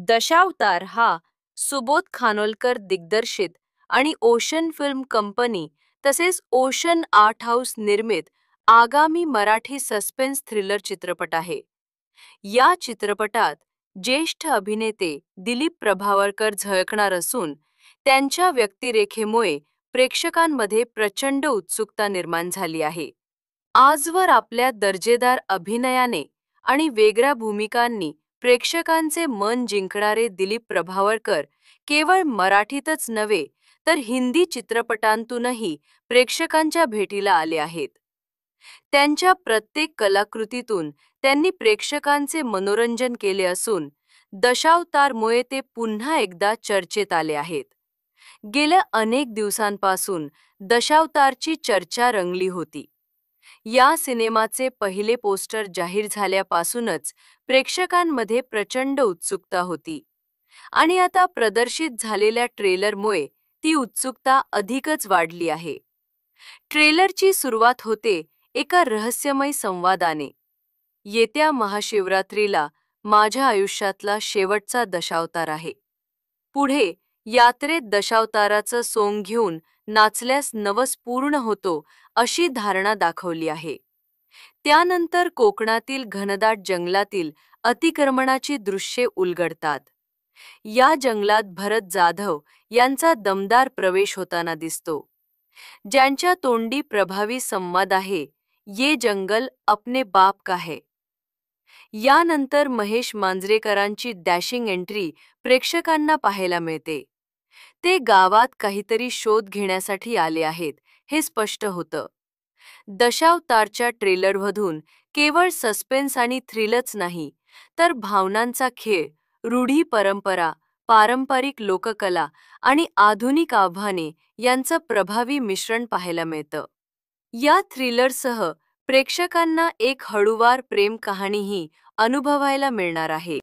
दशावतार हा सुबोध खानोलकर दिग्दर्शित आणि ओशन फिल्म कंपनी तसेच ओशन आर्ट हाऊस निर्मित आगामी मराठी सस्पेन्स थ्रिलर चित्रपट आहे. या चित्रपटात ज्येष्ठ अभिनेते दिलीप प्रभावळकर झळकणार असून त्यांच्या व्यक्तिरेखेमुळे प्रेक्षकांमध्ये प्रचंड उत्सुकता निर्माण झाली आहे. आजवर आपल्या दर्जेदार अभिनयाने आणि वेगळ्या भूमिकांनी प्रेक्षकांचे मन जिंकणारे दिलीप प्रभावळकर केवळ मराठीतच नव्हे तर हिंदी चित्रपटांतूनही प्रेक्षकांच्या भेटीला आले आहेत. त्यांच्या प्रत्येक कलाकृतीतून त्यांनी प्रेक्षकांचे मनोरंजन केले असून दशावतारमुळे ते पुन्हा एकदा चर्चेत आले आहेत. गेल्या अनेक दिवसांपासून दशावतारची चर्चा रंगली होती. या सिनेमाचे पहिले पोस्टर जाहीर झाल्यापासूनच प्रेक्षकांमध्ये प्रचंड उत्सुकता होती आणि आता प्रदर्शित झालेल्या ट्रेलरमुळे ती उत्सुकता अधिकच वाढली आहे. ट्रेलरची सुरुवात होते एका रहस्यमय संवादाने. येत्या महाशिवरात्रीला माझ्या आयुष्यातला शेवटचा दशावतार आहे. पुढे यात्रेत दशावताराचं सोंग घेऊन नाचल्यास नवस पूर्ण होतो अशी धारणा दाखवली आहे. त्यानंतर कोकणातील घनदाट जंगलातील अतिक्रमणाची दृश्ये उलगडतात. या जंगलात भरत जाधव यांचा दमदार प्रवेश होताना दिसतो, ज्यांच्या तोंडी प्रभावी संवाद आहे, ये जंगल अपने बाप का है. यानंतर महेश मांजरेकरांची डॅशिंग एंट्री प्रेक्षकांना पाहायला मिळते. ते गावात काहीतरी शोध घेण्यासाठी आले आहेत हे स्पष्ट होतं. दशावतारच्या ट्रेलरमधून केवळ सस्पेन्स आणि थ्रिलच नाही तर भावनांचा खेळ, रूढी परंपरा, पारंपरिक लोककला आणि आधुनिक आव्हाने यांचं प्रभावी मिश्रण पाहायला मिळतं. या थ्रिलरसह प्रेक्षकांना एक हळूवार प्रेम कहाणीही अनुभवायला मिळणार आहे.